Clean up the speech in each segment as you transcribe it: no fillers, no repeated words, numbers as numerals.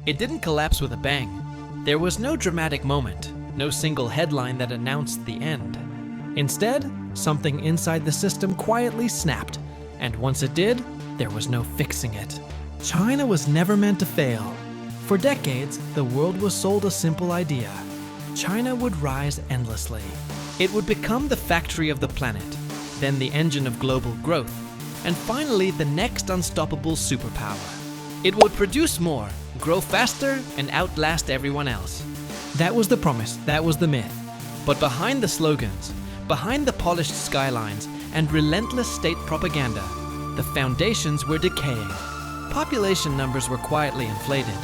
It didn't collapse with a bang. There was no dramatic moment, no single headline that announced the end. Instead, something inside the system quietly snapped, and once it did, there was no fixing it. China was never meant to fail. For decades, the world was sold a simple idea. China would rise endlessly. It would become the factory of the planet, then the engine of global growth, and finally the next unstoppable superpower. It would produce more, grow faster, and outlast everyone else. That was the promise, that was the myth. But behind the slogans, behind the polished skylines and relentless state propaganda, the foundations were decaying. Population numbers were quietly inflated.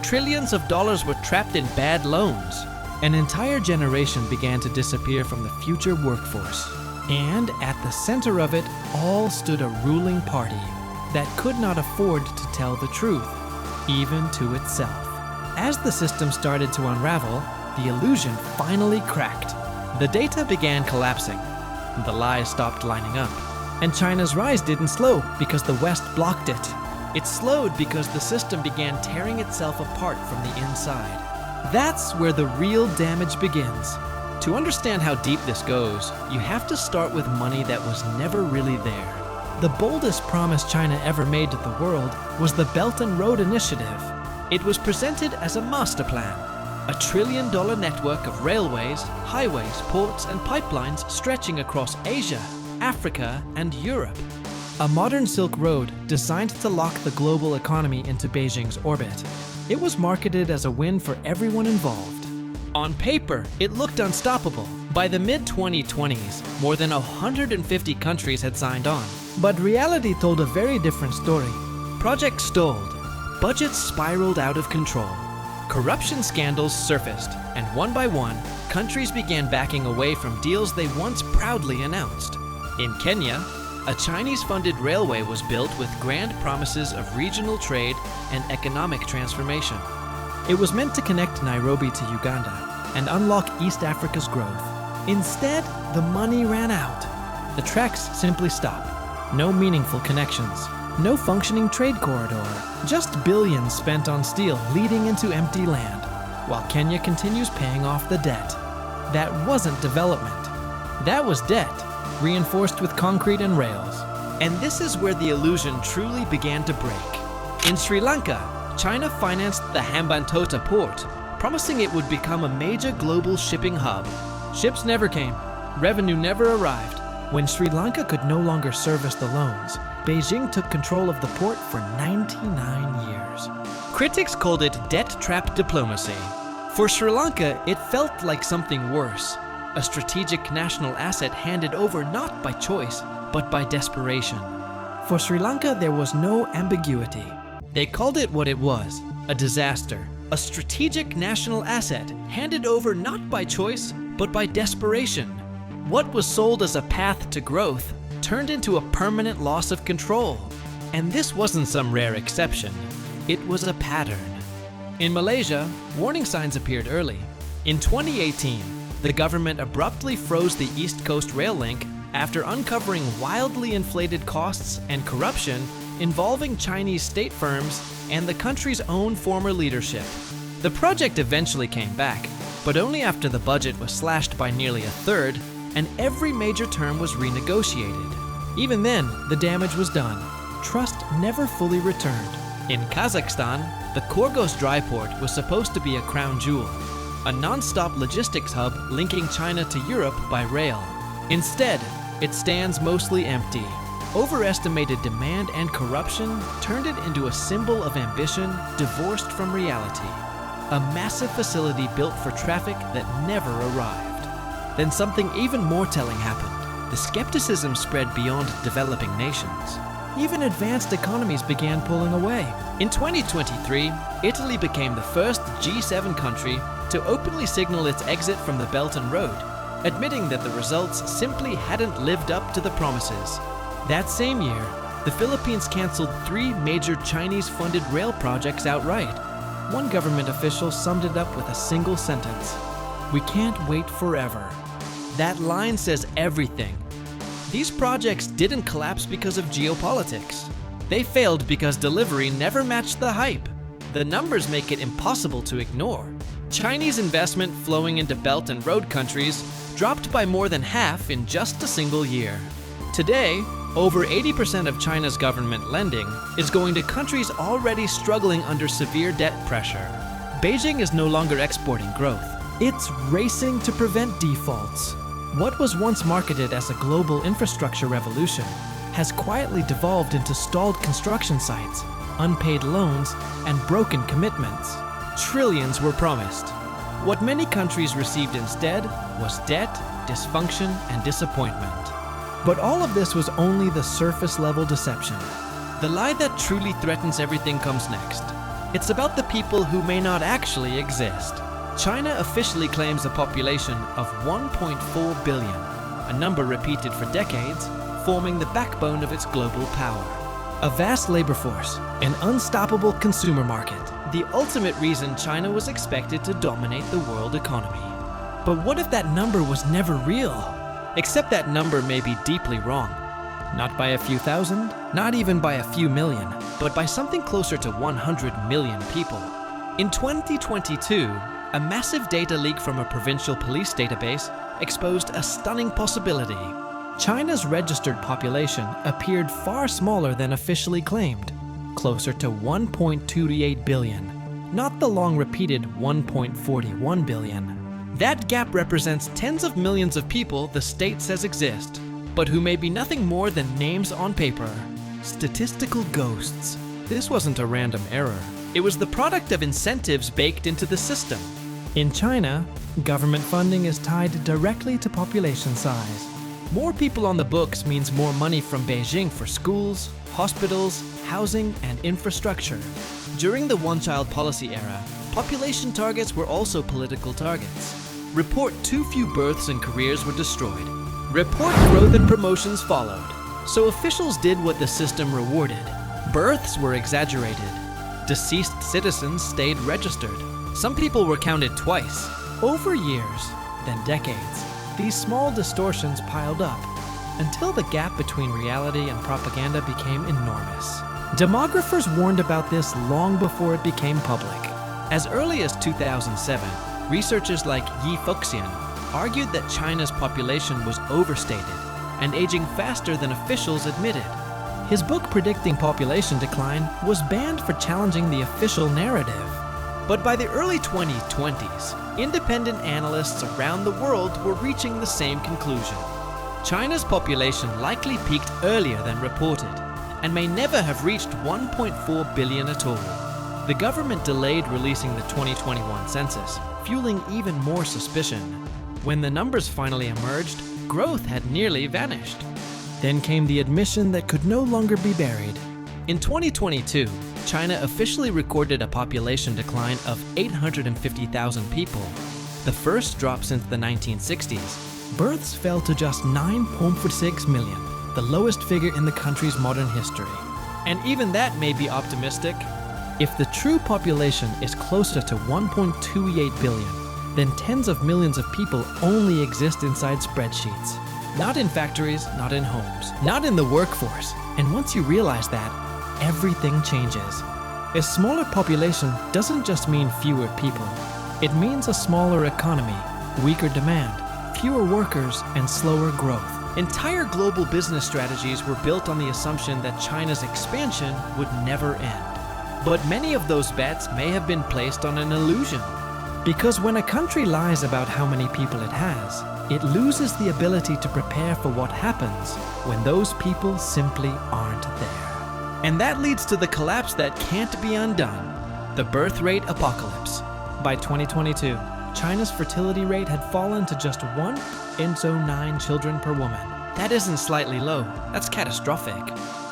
Trillions of dollars were trapped in bad loans. An entire generation began to disappear from the future workforce. And at the center of it all stood a ruling party that could not afford to tell the truth, even to itself. As the system started to unravel, the illusion finally cracked. The data began collapsing. The lies stopped lining up. And China's rise didn't slow because the West blocked it. It slowed because the system began tearing itself apart from the inside. That's where the real damage begins. To understand how deep this goes, you have to start with money that was never really there. The boldest promise China ever made to the world was the Belt and Road Initiative. It was presented as a master plan, a $1 trillion network of railways, highways, ports, and pipelines stretching across Asia, Africa, and Europe. A modern Silk Road designed to lock the global economy into Beijing's orbit. It was marketed as a win for everyone involved. On paper, it looked unstoppable. By the mid-2020s, more than 150 countries had signed on. But reality told a very different story. Projects stalled. Budgets spiraled out of control. Corruption scandals surfaced, and one by one, countries began backing away from deals they once proudly announced. In Kenya, a Chinese-funded railway was built with grand promises of regional trade and economic transformation. It was meant to connect Nairobi to Uganda and unlock East Africa's growth. Instead, the money ran out. The tracks simply stopped. No meaningful connections. No functioning trade corridor. Just billions spent on steel leading into empty land, while Kenya continues paying off the debt. That wasn't development. That was debt, reinforced with concrete and rails. And this is where the illusion truly began to break. In Sri Lanka, China financed the Hambantota port, promising it would become a major global shipping hub. Ships never came. Revenue never arrived. When Sri Lanka could no longer service the loans, Beijing took control of the port for 99 years. Critics called it debt trap diplomacy. For Sri Lanka, it felt like something worse. A strategic national asset handed over not by choice, but by desperation. For Sri Lanka, there was no ambiguity. They called it what it was, a disaster. A strategic national asset handed over not by choice, but by desperation. What was sold as a path to growth turned into a permanent loss of control. And this wasn't some rare exception. It was a pattern. In Malaysia, warning signs appeared early. In 2018, the government abruptly froze the East Coast rail link after uncovering wildly inflated costs and corruption involving Chinese state firms and the country's own former leadership. The project eventually came back, but only after the budget was slashed by nearly a third and every major term was renegotiated. Even then, the damage was done. Trust never fully returned. In Kazakhstan, the Korgos dry port was supposed to be a crown jewel, a non-stop logistics hub linking China to Europe by rail. Instead, it stands mostly empty. Overestimated demand and corruption turned it into a symbol of ambition divorced from reality. A massive facility built for traffic that never arrived. Then something even more telling happened. The skepticism spread beyond developing nations. Even advanced economies began pulling away. In 2023, Italy became the first G7 country to openly signal its exit from the Belt and Road, admitting that the results simply hadn't lived up to the promises. That same year, the Philippines canceled 3 major Chinese-funded rail projects outright. One government official summed it up with a single sentence: "We can't wait forever." That line says everything. These projects didn't collapse because of geopolitics. They failed because delivery never matched the hype. The numbers make it impossible to ignore. Chinese investment flowing into Belt and Road countries dropped by more than half in just a single year. Today, over 80% of China's government lending is going to countries already struggling under severe debt pressure. Beijing is no longer exporting growth. It's racing to prevent defaults. What was once marketed as a global infrastructure revolution has quietly devolved into stalled construction sites, unpaid loans, and broken commitments. Trillions were promised. What many countries received instead was debt, dysfunction, and disappointment. But all of this was only the surface-level deception. The lie that truly threatens everything comes next. It's about the people who may not actually exist. China officially claims a population of 1.4 billion, a number repeated for decades, forming the backbone of its global power. A vast labor force, an unstoppable consumer market, the ultimate reason China was expected to dominate the world economy. But what if that number was never real? Except that number may be deeply wrong. Not by a few thousand, not even by a few million, but by something closer to 100 million people. In 2022, a massive data leak from a provincial police database exposed a stunning possibility. China's registered population appeared far smaller than officially claimed, closer to 1.28 billion, not the long-repeated 1.41 billion. That gap represents tens of millions of people the state says exist, but who may be nothing more than names on paper. Statistical ghosts. This wasn't a random error. It was the product of incentives baked into the system. In China, government funding is tied directly to population size. More people on the books means more money from Beijing for schools, hospitals, housing, and infrastructure. During the one-child policy era, population targets were also political targets. Report too few births and careers were destroyed. Report growth and promotions followed. So officials did what the system rewarded. Births were exaggerated. Deceased citizens stayed registered. Some people were counted twice. Over years, then decades, these small distortions piled up until the gap between reality and propaganda became enormous. Demographers warned about this long before it became public. As early as 2007, researchers like Yi Fuxian argued that China's population was overstated and aging faster than officials admitted. His book predicting population decline was banned for challenging the official narrative. But by the early 2020s, independent analysts around the world were reaching the same conclusion. China's population likely peaked earlier than reported and may never have reached 1.4 billion at all. The government delayed releasing the 2021 census, fueling even more suspicion. When the numbers finally emerged, growth had nearly vanished. Then came the admission that could no longer be buried. In 2022, China officially recorded a population decline of 850,000 people, the first drop since the 1960s. Births fell to just 9.46 million, the lowest figure in the country's modern history. And even that may be optimistic. If the true population is closer to 1.28 billion, then tens of millions of people only exist inside spreadsheets. Not in factories, not in homes, not in the workforce. And once you realize that, everything changes. A smaller population doesn't just mean fewer people. It means a smaller economy, weaker demand, fewer workers, and slower growth. Entire global business strategies were built on the assumption that China's expansion would never end. But many of those bets may have been placed on an illusion. Because when a country lies about how many people it has, it loses the ability to prepare for what happens when those people simply aren't there. And that leads to the collapse that can't be undone, the birth rate apocalypse. By 2022, China's fertility rate had fallen to just 1.09 children per woman. That isn't slightly low, that's catastrophic.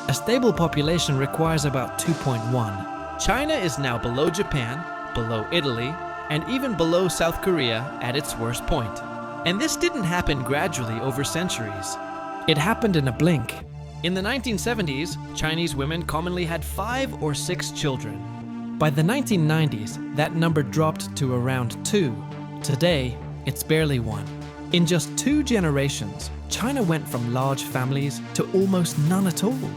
A stable population requires about 2.1. China is now below Japan, below Italy, and even below South Korea at its worst point. And this didn't happen gradually over centuries. It happened in a blink. In the 1970s, Chinese women commonly had 5 or 6 children. By the 1990s, that number dropped to around 2. Today, it's barely 1. In just 2 generations, China went from large families to almost none at all.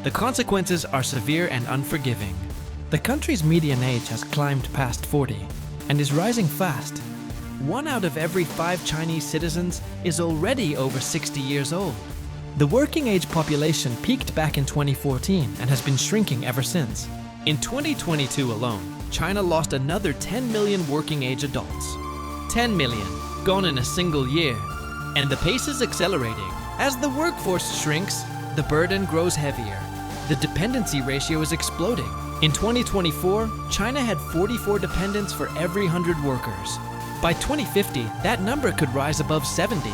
The consequences are severe and unforgiving. The country's median age has climbed past 40 and is rising fast. 1 out of every 5 Chinese citizens is already over 60 years old. The working age population peaked back in 2014 and has been shrinking ever since. In 2022 alone, China lost another 10 million working age adults. 10 million, gone in a single year. And the pace is accelerating. As the workforce shrinks, the burden grows heavier. The dependency ratio is exploding. In 2024, China had 44 dependents for every 100 workers. By 2050, that number could rise above 70.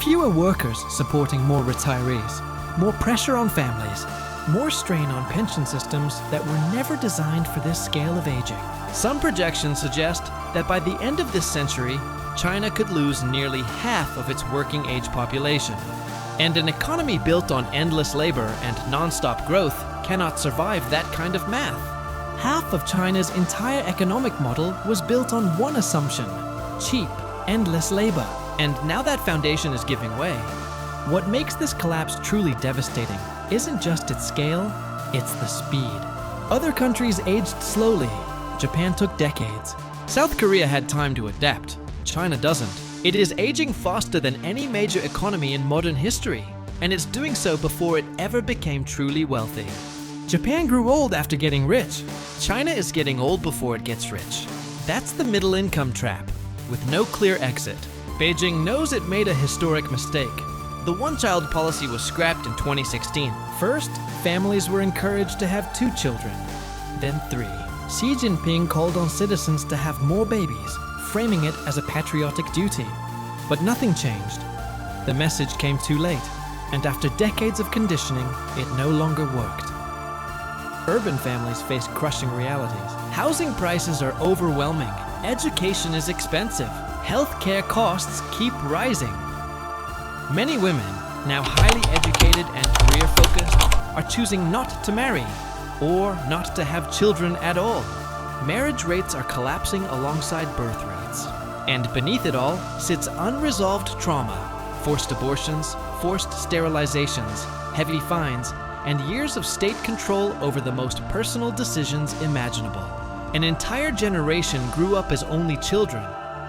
Fewer workers supporting more retirees, more pressure on families, more strain on pension systems that were never designed for this scale of aging. Some projections suggest that by the end of this century, China could lose nearly half of its working age population. And an economy built on endless labor and non-stop growth cannot survive that kind of math. Half of China's entire economic model was built on one assumption: cheap, endless labor. And now that foundation is giving way. What makes this collapse truly devastating isn't just its scale, it's the speed. Other countries aged slowly. Japan took decades. South Korea had time to adapt. China doesn't. It is aging faster than any major economy in modern history, and it's doing so before it ever became truly wealthy. Japan grew old after getting rich. China is getting old before it gets rich. That's the middle income trap, with no clear exit. Beijing knows it made a historic mistake. The one-child policy was scrapped in 2016. First, families were encouraged to have 2 children, then 3. Xi Jinping called on citizens to have more babies, framing it as a patriotic duty. But nothing changed. The message came too late, and after decades of conditioning, it no longer worked. Urban families face crushing realities. Housing prices are overwhelming. Education is expensive. Healthcare costs keep rising. Many women, now highly educated and career-focused, are choosing not to marry or not to have children at all. Marriage rates are collapsing alongside birth rates. And beneath it all sits unresolved trauma, forced abortions, forced sterilizations, heavy fines, and years of state control over the most personal decisions imaginable. An entire generation grew up as only children,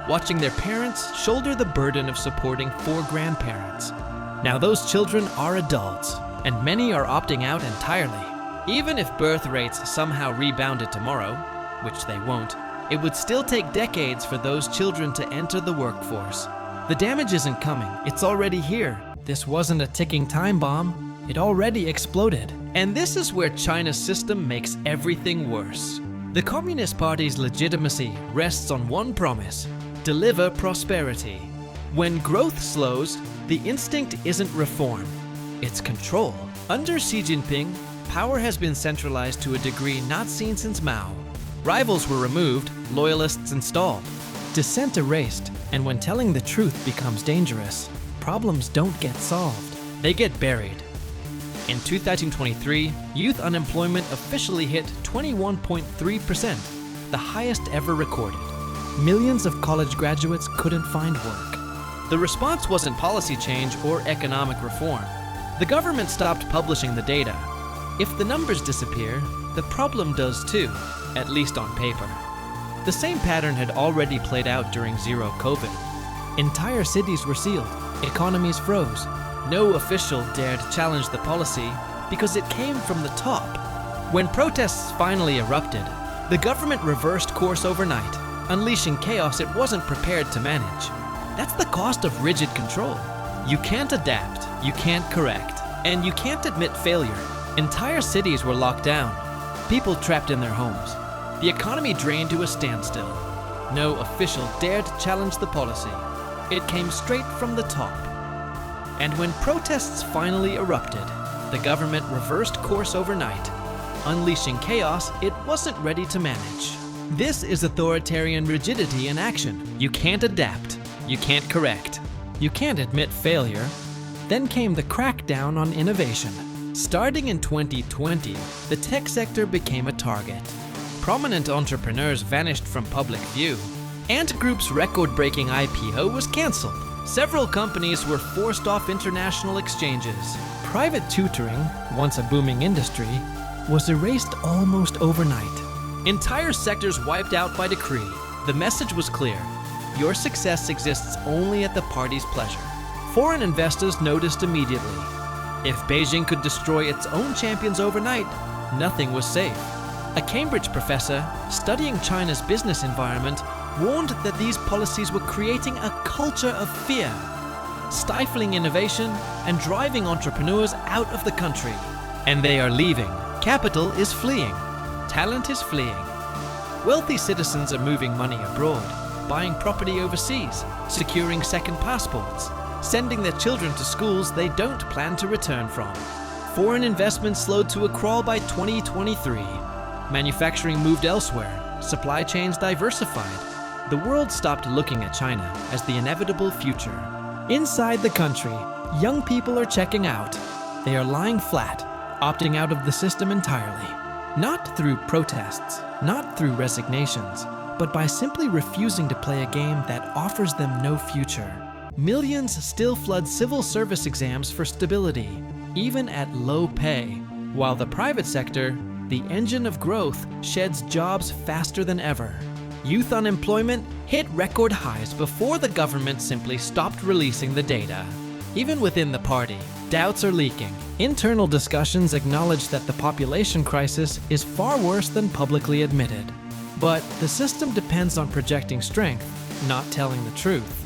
watching their parents shoulder the burden of supporting 4 grandparents. Now those children are adults, and many are opting out entirely. Even if birth rates somehow rebounded tomorrow, which they won't, it would still take decades for those children to enter the workforce. The damage isn't coming, it's already here. This wasn't a ticking time bomb, it already exploded. And this is where China's system makes everything worse. The Communist Party's legitimacy rests on one promise: deliver prosperity. When growth slows, the instinct isn't reform, it's control. Under Xi Jinping, power has been centralized to a degree not seen since Mao. Rivals were removed, loyalists installed. Dissent erased, and when telling the truth becomes dangerous, problems don't get solved, they get buried. In 2023, youth unemployment officially hit 21.3%, the highest ever recorded. Millions of college graduates couldn't find work. The response wasn't policy change or economic reform. The government stopped publishing the data. If the numbers disappear, the problem does too, at least on paper. The same pattern had already played out during Zero COVID. Entire cities were sealed, economies froze. No official dared challenge the policy because it came from the top. When protests finally erupted, the government reversed course overnight, unleashing chaos it wasn't prepared to manage. That's the cost of rigid control. You can't adapt, you can't correct, and you can't admit failure. Entire cities were locked down, people trapped in their homes, the economy drained to a standstill. No official dared challenge the policy. It came straight from the top. And when protests finally erupted, the government reversed course overnight, unleashing chaos it wasn't ready to manage. This is authoritarian rigidity in action. You can't adapt, you can't correct, you can't admit failure. Then came the crackdown on innovation. Starting in 2020, the tech sector became a target. Prominent entrepreneurs vanished from public view. Ant Group's record-breaking IPO was cancelled. Several companies were forced off international exchanges. Private tutoring, once a booming industry, was erased almost overnight. Entire sectors wiped out by decree. The message was clear. Your success exists only at the party's pleasure. Foreign investors noticed immediately. If Beijing could destroy its own champions overnight, nothing was safe. A Cambridge professor studying China's business environment warned that these policies were creating a culture of fear, stifling innovation and driving entrepreneurs out of the country. And they are leaving. Capital is fleeing. Talent is fleeing. Wealthy citizens are moving money abroad, buying property overseas, securing second passports, sending their children to schools they don't plan to return from. Foreign investment slowed to a crawl by 2023. Manufacturing moved elsewhere, supply chains diversified. The world stopped looking at China as the inevitable future. Inside the country, young people are checking out. They are lying flat, opting out of the system entirely. Not through protests, not through resignations, but by simply refusing to play a game that offers them no future. Millions still flood civil service exams for stability, even at low pay, while the private sector, the engine of growth, sheds jobs faster than ever. Youth unemployment hit record highs before the government simply stopped releasing the data. Even within the party, doubts are leaking. Internal discussions acknowledge that the population crisis is far worse than publicly admitted. But the system depends on projecting strength, not telling the truth.